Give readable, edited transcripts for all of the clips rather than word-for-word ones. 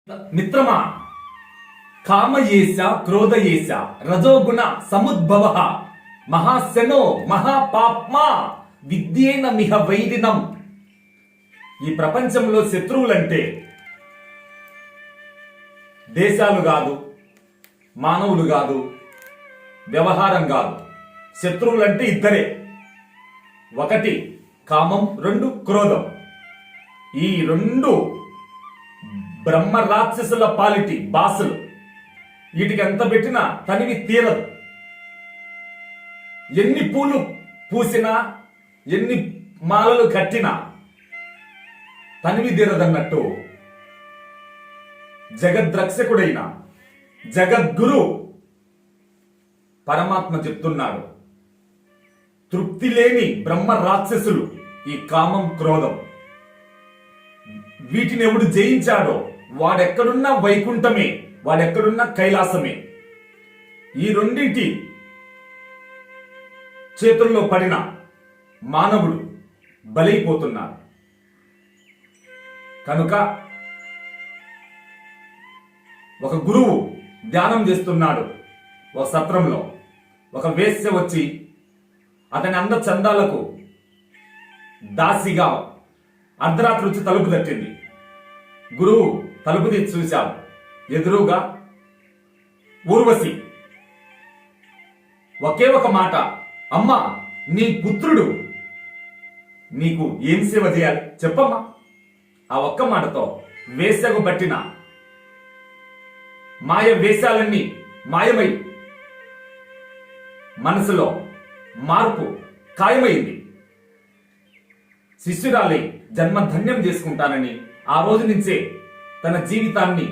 మిత్రమా, కామయేశ క్రోధయేశ రజోగుణ సముద్భవ మహాశనో మహాపాప్మా విద్యేన మిహ వైరినం. ఈ ప్రపంచంలో శత్రువులంటే దేశాలు కాదు, మానవులు కాదు, వ్యవహారం కాదు. శత్రువులంటే ఇద్దరే. ఒకటి కామం, రెండు క్రోధం. ఈ రెండు బ్రహ్మ రాక్షసుల పాలిటి బాసులు. వీటికి ఎంత పెట్టినా తనివి తీరదు. ఎన్ని పూలు పూసినా, ఎన్ని మాలలు కట్టినా తనివి తీరదన్నట్టు జగద్రక్షకుడైన జగద్గురు పరమాత్మ చెప్తున్నాడు, తృప్తి లేని బ్రహ్మ రాక్షసులు ఈ కామం క్రోధం. వీటిని ఎవడు జయించాడో వాడెక్కడున్నా వైకుంఠమే, వాడెక్కడున్నా కైలాసమే. ఈ రెండింటి చేతుల్లో పడిన మానవుడు బలైపోతున్నాడు. కనుక ఒక గురువు ధ్యానం చేస్తున్నాడు ఒక సత్రంలో. ఒక వేశ్య వచ్చి అతని అంద చందాలకు దాసిగా అర్ధరాత్రి వచ్చి తలుపు తట్టింది. గురువు తలుపు తీసి చూశాడు. ఎదురుగా ఊర్వశి. ఒకే ఒక మాట, అమ్మా నీ పుత్రుడు నీకు ఏం సేవ చేయాలి చెప్పమ్మా. ఆ ఒక్క మాటతో వేశ్యకు పట్టిన మాయ వేషాలన్నీ మాయమై మనసులో మార్పు ఖాయమైంది. శిష్యురాలై జన్మధన్యం చేసుకుంటానని ఆ రోజు నుంచే తన జీవితాన్ని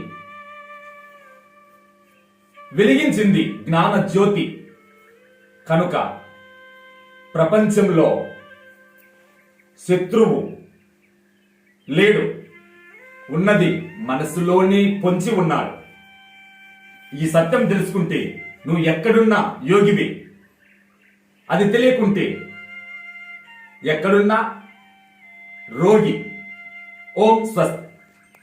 వెలిగించింది జ్ఞాన జ్యోతి. కనుక ప్రపంచంలో శత్రువు లేడు, ఉన్నది మనసులోనే పొంచి ఉన్నాడు. ఈ సత్యం తెలుసుకుంటే నువ్వు ఎక్కడున్నా యోగివి. అది తెలియకుంటే ఎక్కడున్నా రోగి. ఓం స్వస్తి.